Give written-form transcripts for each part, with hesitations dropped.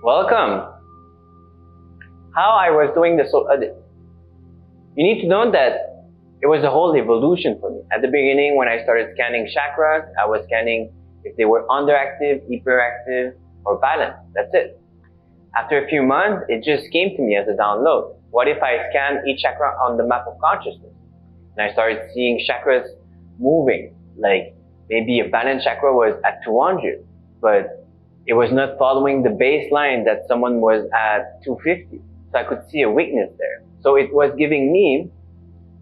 Welcome. How I was doing the soul audit. You need to know that it was a whole evolution for me. At the beginning, when I started scanning chakras, I was scanning if they were underactive, hyperactive, or balanced. That's it. After a few months, it just came to me as a download. What if I scan each chakra on the map of consciousness? And I started seeing chakras moving. Like maybe a balanced chakra was at 200, but it was not following the baseline that someone was at 250. So I could see a weakness there. So it was giving me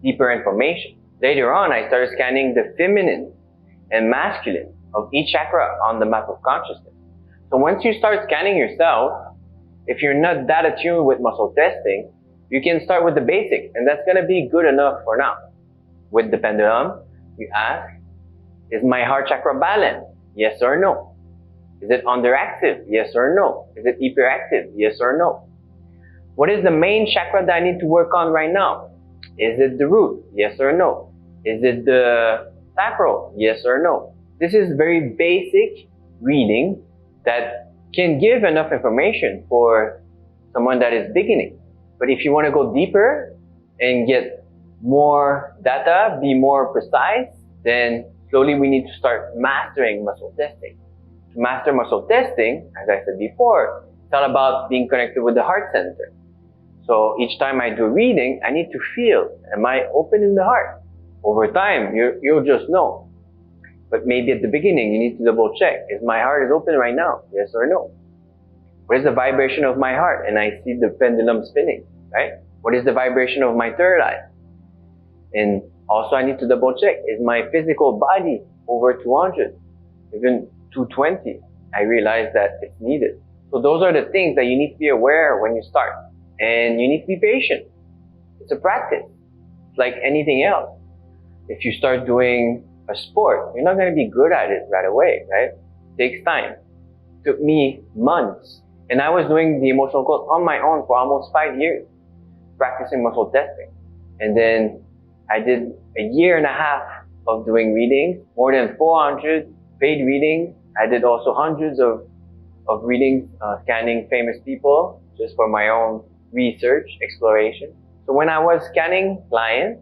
deeper information. Later on, I started scanning the feminine and masculine of each chakra on the map of consciousness. So once you start scanning yourself, if you're not that attuned with muscle testing, you can start with the basic, and that's going to be good enough for now. With the pendulum, you ask, is my heart chakra balanced? Yes or no? Is it underactive? Yes or no? Is it hyperactive? Yes or no? What is the main chakra that I need to work on right now? Is it the root? Yes or no? Is it the sacral? Yes or no? This is very basic reading that can give enough information for someone that is beginning. But if you want to go deeper and get more data, be more precise, then slowly we need to start mastering muscle testing. To master muscle testing, as I said before, it's all about being connected with the heart center. So each time I do reading, I need to feel, am I open in the heart? Over time, you'll just know. But maybe at the beginning, you need to double check. Is my heart is open right now? Yes or no? What is the vibration of my heart? And I see the pendulum spinning, right? What is the vibration of my third eye? And also I need to double check. Is my physical body over 200? Even 220? I realize that it's needed. So those are the things that you need to be aware when you start. And you need to be patient. It's a practice. It's like anything else. If you start doing a sport, you're not going to be good at it right away, right? It takes time. It took me months. And I was doing the emotional code on my own for almost 5 years, practicing muscle testing. And then I did a year and a half of doing readings, more than 400 paid readings. I did also hundreds of readings, scanning famous people just for my own research, exploration. So when I was scanning clients,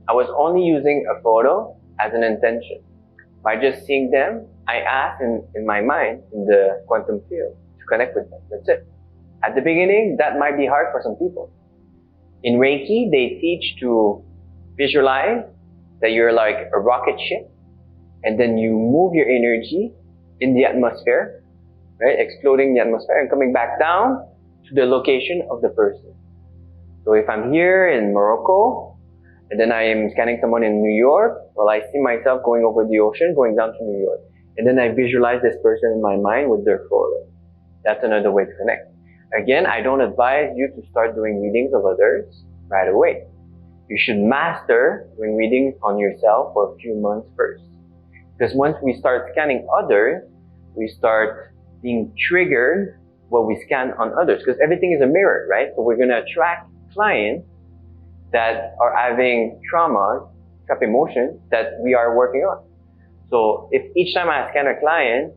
I was only using a photo as an intention. By just seeing them, I asked in my mind, in the quantum field, to connect with them. That's it. At the beginning, that might be hard for some people. In Reiki, they teach to visualize that you're like a rocket ship, and then you move your energy in the atmosphere, right? Exploding the atmosphere and coming back down to the location of the person. So if I'm here in Morocco, and then I am scanning someone in New York, well, I see myself going over the ocean, going down to New York. And then I visualize this person in my mind with their photo. That's another way to connect. Again, I don't advise you to start doing readings of others right away. You should master doing readings on yourself for a few months first. Because once we start scanning others, we start being triggered what we scan on others. Because everything is a mirror, right? So we're going to attract clients that are having traumas, trap emotions that we are working on. So if each time I scan a client,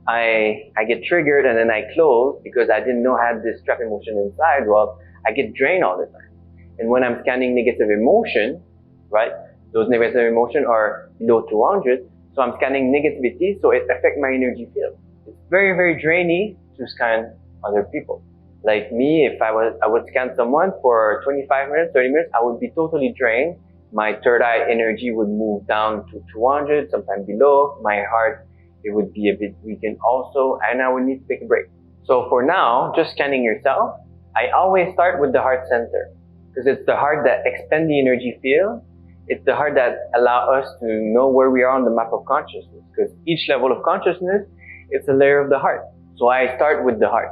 I get triggered and then I close because I didn't know I had this trap emotion inside, well, I get drained all the time. And when I'm scanning negative emotion, right, those negative emotions are below 200, so I'm scanning negativity, so it affects my energy field. It's very, very draining to scan other people. Like me, if I would scan someone for 25 minutes, 30 minutes, I would be totally drained. My third eye energy would move down to 200, sometimes below. My heart, it would be a bit weakened also, and I would need to take a break. So for now, just scanning yourself, I always start with the heart center, because it's the heart that expands the energy field. It's the heart that allows us to know where we are on the map of consciousness, because each level of consciousness, it's a layer of the heart. So I start with the heart.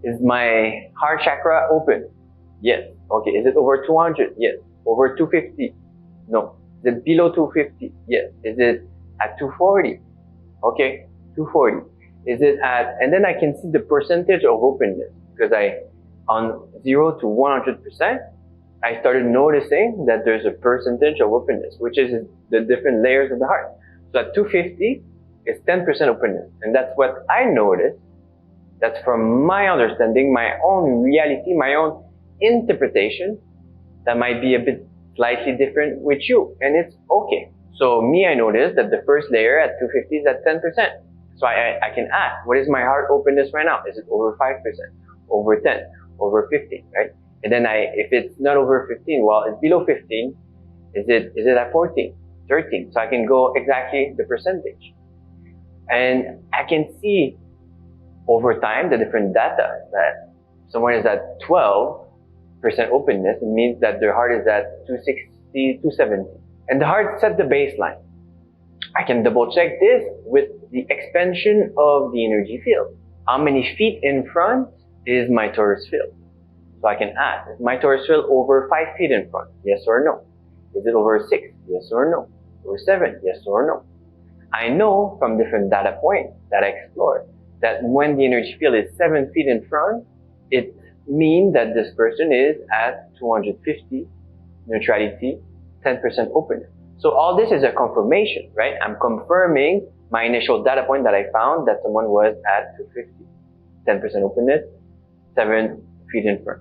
Is my heart chakra open? Yes. Okay. Is it over 200? Yes. Over 250? No. Is it below 250? Yes. Is it at 240? Okay. 240. Is it at, and then I can see the percentage of openness, because on 0 to 100%, I started noticing that there's a percentage of openness, which is the different layers of the heart. So at 250 is 10% openness. And that's what I noticed That's from my understanding, my own reality, my own interpretation that might be a bit slightly different with you, and it's okay. So me, I noticed that the first layer at 250 is at 10%. So I can ask, what is my heart openness right now? Is it over 5%, over 10, over 15, right? And then if it's not over 15, well, it's below 15. Is it at 14, 13? So I can go exactly the percentage. And I can see over time the different data that someone is at 12% openness. It means that their heart is at 260, 270. And the heart set the baseline. I can double check this with the expansion of the energy field. How many feet in front is my torus field? So I can ask, is my torus field over 5 feet in front? Yes or no? Is it over 6? Yes or no? Over 7? Yes or no? I know from different data points that I explored that when the energy field is 7 feet in front, it means that this person is at 250 neutrality, 10% openness. So all this is a confirmation, right? I'm confirming my initial data point that I found that someone was at 250, 10% openness, 7 feet in front.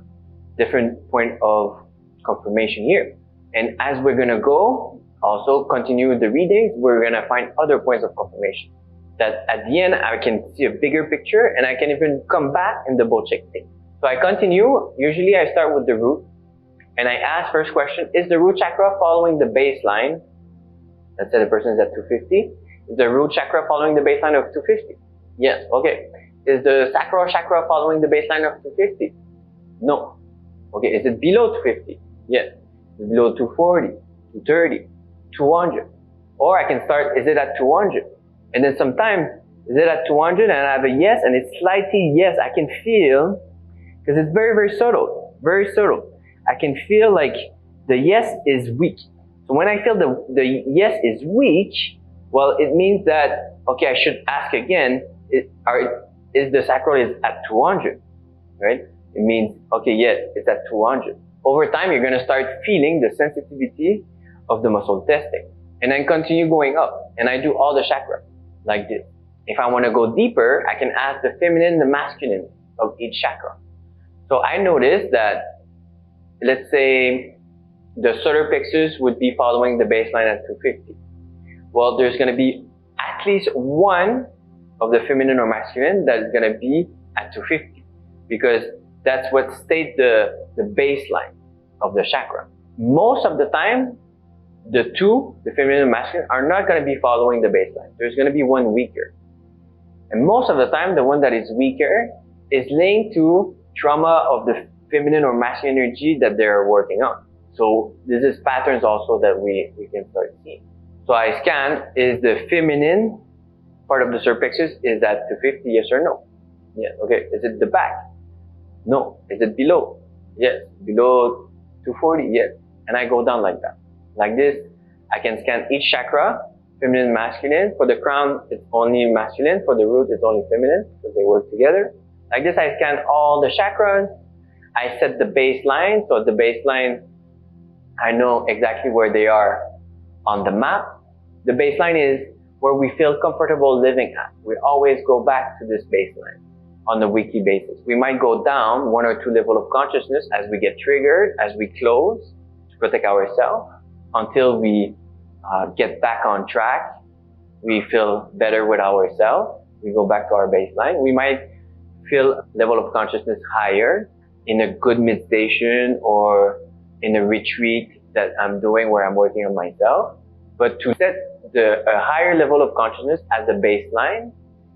Different point of confirmation here. And as we're gonna go, also continue the readings, we're gonna find other points of confirmation. That at the end, I can see a bigger picture and I can even come back and double check things. So I continue, usually I start with the root, and I ask first question, is the root chakra following the baseline? Let's say the person is at 250. Is the root chakra following the baseline of 250? Yes, okay. Is the sacral chakra following the baseline of 250? No. Okay, is it below 250? Yes. Is it below 240, 230, 200? Or I can start, is it at 200? And then sometimes, is it at 200 and I have a yes and it's slightly yes, I can feel, because it's very, very subtle, very subtle. I can feel like the yes is weak. So when I feel the yes is weak, well, it means that, okay, I should ask again, is the sacral is at 200, right? It means, okay, yes, it's at 200. Over time, you're going to start feeling the sensitivity of the muscle testing. And then continue going up. And I do all the chakras like this. If I want to go deeper, I can ask the feminine, the masculine of each chakra. So I noticed that, let's say, the solar plexus would be following the baseline at 250. Well, there's going to be at least one of the feminine or masculine that is going to be at 250, because that's what states the baseline of the chakra. Most of the time, the two, the feminine and masculine, are not going to be following the baseline. There's going to be one weaker. And most of the time, the one that is weaker is linked to trauma of the feminine or masculine energy that they're working on. So this is patterns also that we can start seeing. So I scan, is the feminine part of the solar plexus is at 250, yes or no? Yes, okay. Is it the back? No. Is it below? Yes. Below 240? Yes. And I go down like that. Like this, I can scan each chakra, feminine, masculine. For the crown, it's only masculine. For the root, it's only feminine, because they work together. Like this, I scan all the chakras. I set the baseline. So the baseline, I know exactly where they are on the map. The baseline is where we feel comfortable living at. We always go back to this baseline on a weekly basis. We might go down 1 or 2 levels of consciousness as we get triggered, as we close to protect ourselves, until we get back on track. We feel better with ourselves. We go back to our baseline. We might feel level of consciousness higher in a good meditation or in a retreat that I'm doing where I'm working on myself. But to set a higher level of consciousness as a baseline,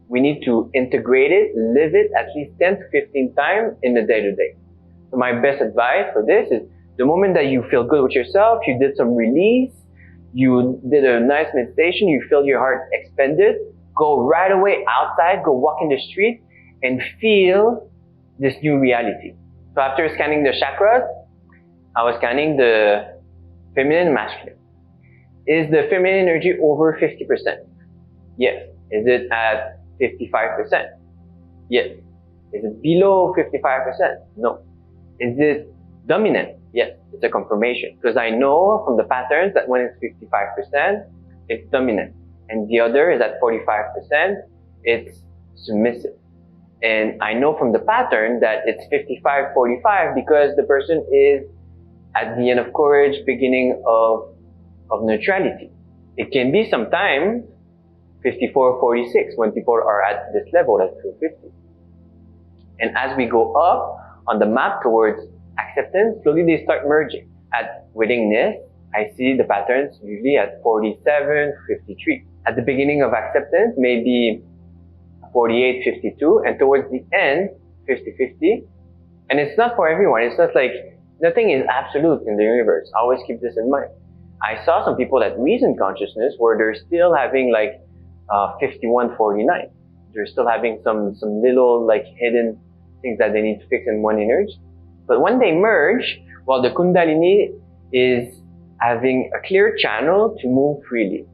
we need to integrate it, live it at least 10 to 15 times in the day-to-day. So my best advice for this is, the moment that you feel good with yourself, you did some release, you did a nice meditation, you feel your heart expanded, go right away outside, go walk in the street, and feel this new reality. So after scanning the chakras, I was scanning the feminine and masculine. Is the feminine energy over 50%? Yes. Is it at 55%? Yes. Is it below 55%? No. Is it dominant? Yes. It's a confirmation, because I know from the patterns that when it's 55%, it's dominant. And the other is at 45%, it's submissive. And I know from the pattern that it's 55-45 because the person is at the end of courage, beginning of neutrality. It can be sometimes 54-46 when people are at this level at 250. And as we go up on the map towards acceptance, slowly they start merging. At willingness, I see the patterns usually at 47-53. At the beginning of acceptance, maybe 48-52, and towards the end, 50-50. And it's not for everyone. It's not like, nothing is absolute in the universe. Always keep this in mind. I saw some people at reason consciousness where they're still having like 51-49. They're still having some little like hidden things that they need to fix in one energy. But when they merge, well, the Kundalini is having a clear channel to move freely.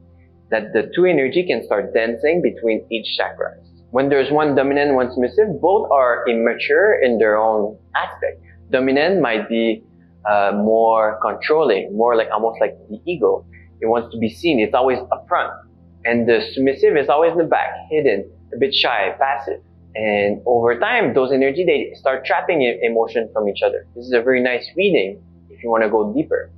That the two energy can start dancing between each chakra. When there's one dominant, one submissive, both are immature in their own aspect. Dominant might be more controlling, more like almost like the ego. It wants to be seen. It's always up front. And the submissive is always in the back, hidden, a bit shy, passive. And over time, those energy, they start trapping emotion from each other. This is a very nice reading if you want to go deeper.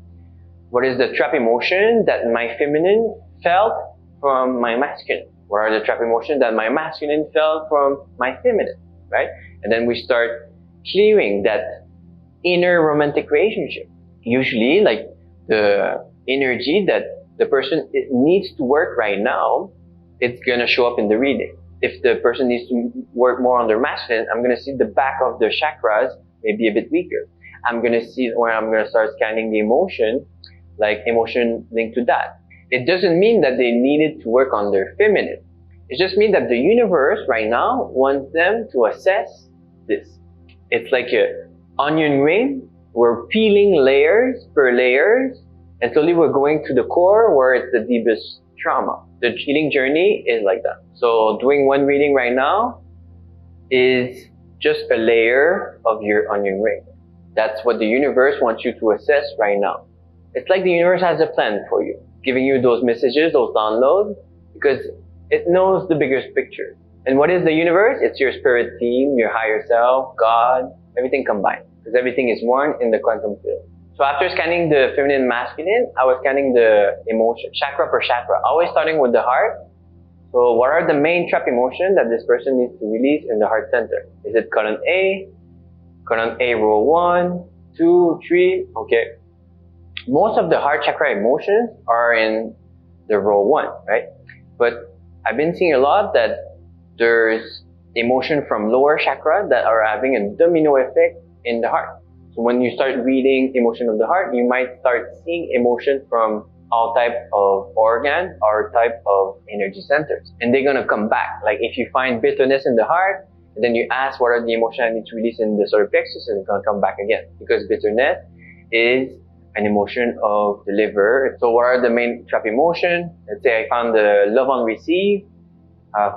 What is the trap emotion that my feminine felt from my masculine? What are the trap emotions that my masculine felt from my feminine, right? And then we start clearing that inner romantic relationship. Usually, like the energy that the person needs to work right now, it's going to show up in the reading. If the person needs to work more on their masculine, I'm going to see the back of the chakras maybe a bit weaker. I'm going to see when I'm going to start scanning the emotion, like emotion linked to that. It doesn't mean that they needed to work on their feminine. It just means that the universe right now wants them to assess this. It's like a onion ring. We're peeling layers per layers, and slowly we're going to the core where it's the deepest trauma. The healing journey is like that. So doing one reading right now is just a layer of your onion ring. That's what the universe wants you to assess right now. It's like the universe has a plan for you, giving you those messages, those downloads, because it knows the bigger picture. And what is the universe? It's your spirit team, your higher self, God, everything combined. Because everything is one in the quantum field. So after scanning the feminine and masculine, I was scanning the emotion, chakra per chakra, always starting with the heart. So what are the main trap emotions that this person needs to release in the heart center? Is it column A row 1, 2, 3? Okay. Most of the heart chakra emotions are in the row 1, right? But I've been seeing a lot that there's emotion from lower chakra that are having a domino effect in the heart. So when you start reading emotion of the heart, you might start seeing emotion from all type of organ or type of energy centers. And they're going to come back. Like if you find bitterness in the heart, and then you ask what are the emotions I need to release in the solar plexus, and it's going to come back again. Because bitterness is an emotion of the liver. So what are the main trap emotion? Let's say I found the love unreceived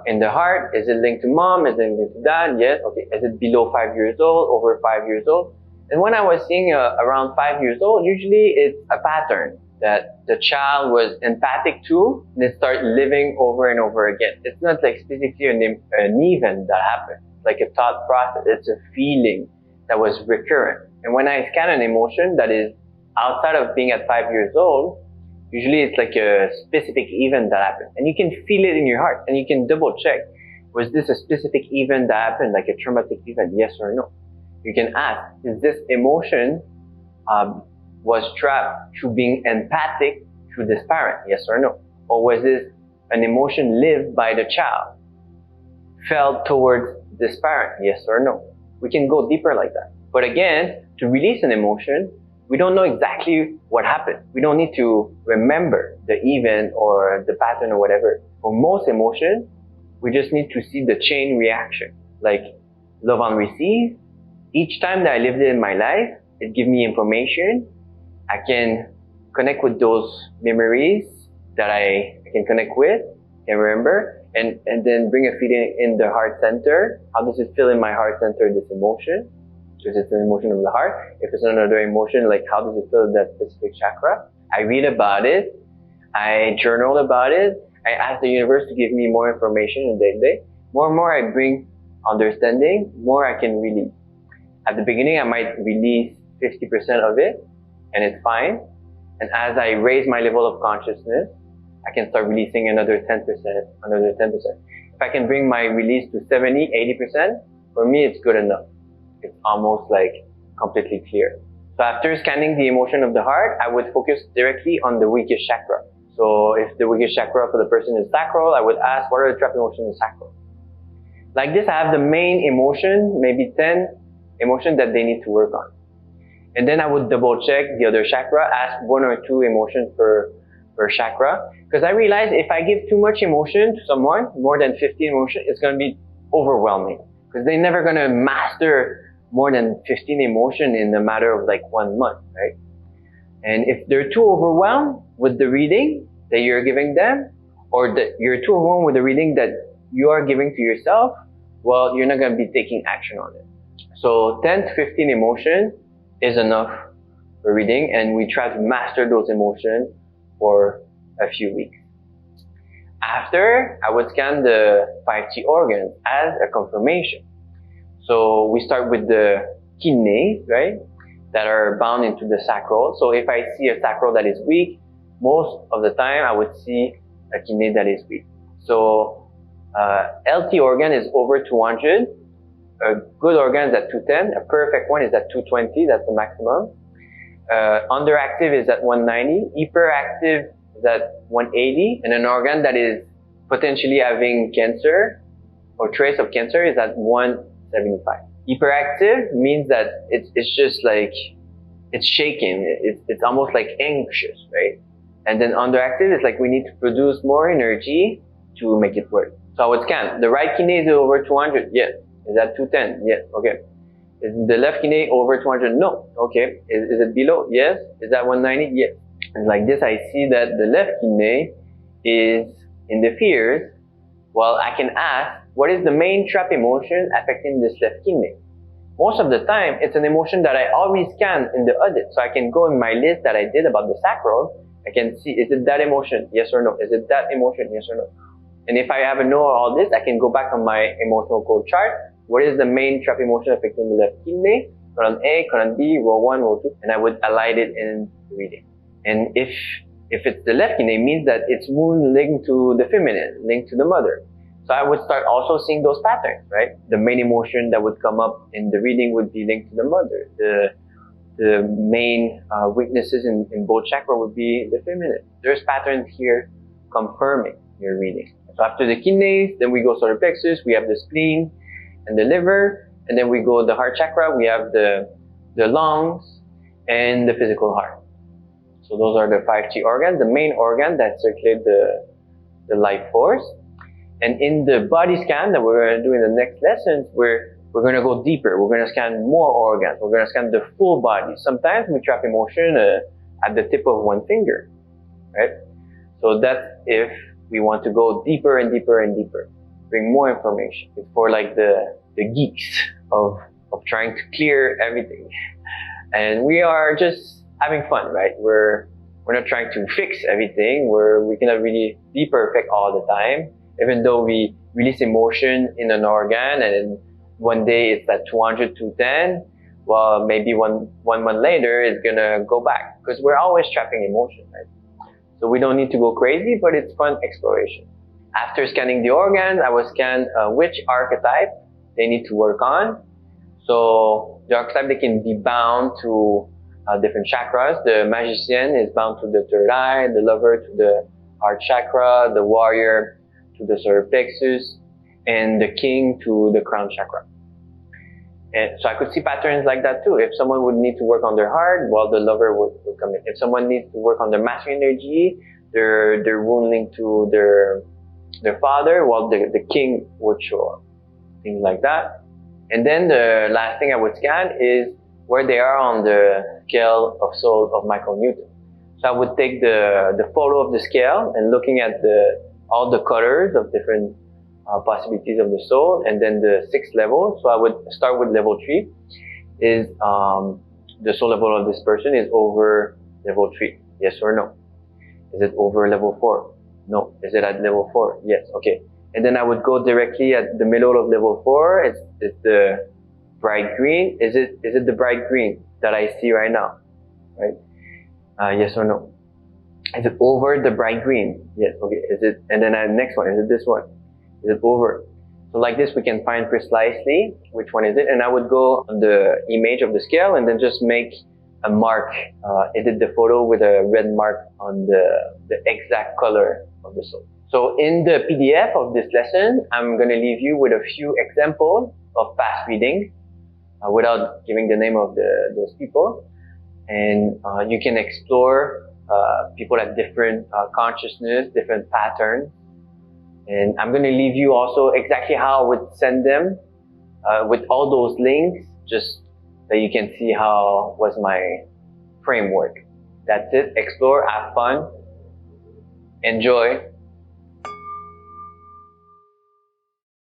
in the heart. Is it linked to mom? Is it linked to dad? Yes. Okay. Is it below 5 years old? Over 5 years old? And when I was seeing around 5 years old, usually it's a pattern that the child was empathic to, and it started living over and over again. It's not like specifically an event that happened, like a thought process. It's a feeling that was recurrent. And when I scan an emotion that is outside of being at 5 years old, usually it's like a specific event that happened. And you can feel it in your heart, and you can double check. Was this a specific event that happened, like a traumatic event, yes or no? You can ask, is this emotion was trapped through being empathic to this parent, yes or no? Or was this an emotion lived by the child, felt towards this parent, yes or no? We can go deeper like that. But again, to release an emotion, we don't know exactly what happened. We don't need to remember the event or the pattern or whatever. For most emotions, we just need to see the chain reaction. Like love unreceived. Each time that I lived it in my life, it gives me information. I can connect with those memories that I can connect with, can remember, and then bring a feeling in the heart center. How does it feel in my heart center, this emotion? Because it's an emotion of the heart. If it's another emotion, like how does it feel in that specific chakra? I read about it. I journal about it. I ask the universe to give me more information in day to day. More and more I bring understanding, more I can release. At the beginning, I might release 50% of it, and it's fine. And as I raise my level of consciousness, I can start releasing another 10%, another 10%. If I can bring my release to 70, 80%, for me, it's good enough. It's almost like completely clear. So after scanning the emotion of the heart, I would focus directly on the weakest chakra. So if the weakest chakra for the person is sacral, I would ask, what are the trapped emotions in sacral? Like this, I have the main emotion, maybe 10 emotions that they need to work on. And then I would double check the other chakra, ask 1 or 2 emotions per chakra. Because I realize if I give too much emotion to someone, more than 15 emotions, it's going to be overwhelming. Because they're never going to master more than 15 emotions in a matter of like 1 month, right? And if they're too overwhelmed with the reading that you're giving them, or that you're too overwhelmed with the reading that you are giving to yourself, well, you're not going to be taking action on it. So 10 to 15 emotions is enough for reading, and we try to master those emotions for a few weeks. After, I would scan the 5T organs as a confirmation. So we start with the kidneys, right, that are bound into the sacral. So if I see a sacral that is weak, most of the time I would see a kidney that is weak. So LT organ is over 200. A good organ is at 210. A perfect one is at 220. That's the maximum. Underactive is at 190. Hyperactive is at 180. And an organ that is potentially having cancer or trace of cancer is at 175. Hyperactive means that it's just like, it's shaking. It's almost like anxious, right? And then underactive is like we need to produce more energy to make it work. So I would scan. The right kidney is over 200. Yes. Is that 210? Yes. Okay. Is the left kidney over 200? No. Okay. Is it below? Yes. Is that 190? Yes. And like this, I see that the left kidney is in the fears. Well, I can ask, what is the main trap emotion affecting this left kidney? Most of the time, it's an emotion that I already scanned in the audit. So I can go in my list that I did about the sacral. I can see, is it that emotion? Yes or no? Is it that emotion? Yes or no? And if I have a no on all this, I can go back on my emotional code chart. What is the main trap emotion affecting the left kidney? Column A, column B, row 1, row 2, and I would align it in the reading. And if it's the left kidney, it means that it's wound linked to the feminine, linked to the mother. So I would start also seeing those patterns, right? The main emotion that would come up in the reading would be linked to the mother. The main weaknesses in both chakra would be the feminine. There's patterns here confirming your reading. So after the kidneys, then we go solar plexus, we have the spleen and the liver, and then we go the heart chakra, we have the lungs and the physical heart. So those are the 5T organs, the main organ that circulate the life force. And in the body scan that we're going to do in the next lessons, we're going to go deeper. We're going to scan more organs. We're going to scan the full body. Sometimes we trap emotion at the tip of one finger, right? So that's if we want to go deeper and deeper and deeper, bring more information. It's for like the geeks of trying to clear everything. And we are just having fun, right? We're not trying to fix everything. We cannot really be perfect all the time. Even though we release emotion in an organ and one day it's at 200, 210, well, maybe one month later it's gonna go back because we're always trapping emotion, right? So we don't need to go crazy, but it's fun exploration. After scanning the organs, I will scan which archetype they need to work on. So the archetype, they can be bound to different chakras. The magician is bound to the third eye, the lover to the heart chakra, the warrior to the solar plexus, and the king to the crown chakra. And so I could see patterns like that too. If someone would need to work on their heart, well, the lover would come in. If someone needs to work on their masculine energy, their wound linked to their father, well, the king would show up. Things like that. And then the last thing I would scan is where they are on the scale of soul of Michael Newton. So I would take the photo of the scale and looking at all the colors of different possibilities of the soul, and then the 6 levels. So I would start with level 3. Is the soul level of this person is over level 3? Yes or no? Is it over level 4? No. Is it at level 4? Yes. Okay. And then I would go directly at the middle of level 4. It's the bright green. Is it the bright green that I see right now? Right? Yes or no? Is it over the bright green? Yes. Okay. Is it? And then next one. Is it this one? Is it over? So like this, we can find precisely which one is it. And I would go on the image of the scale and then just make a mark, edit the photo with a red mark on the exact color of the soul. So in the PDF of this lesson, I'm going to leave you with a few examples of past reading without giving the name of those people. And you can explore people at different consciousness, different patterns. And I'm going to leave you also exactly how I would send them with all those links, just that you can see how was my framework. That's it. Explore, have fun, enjoy.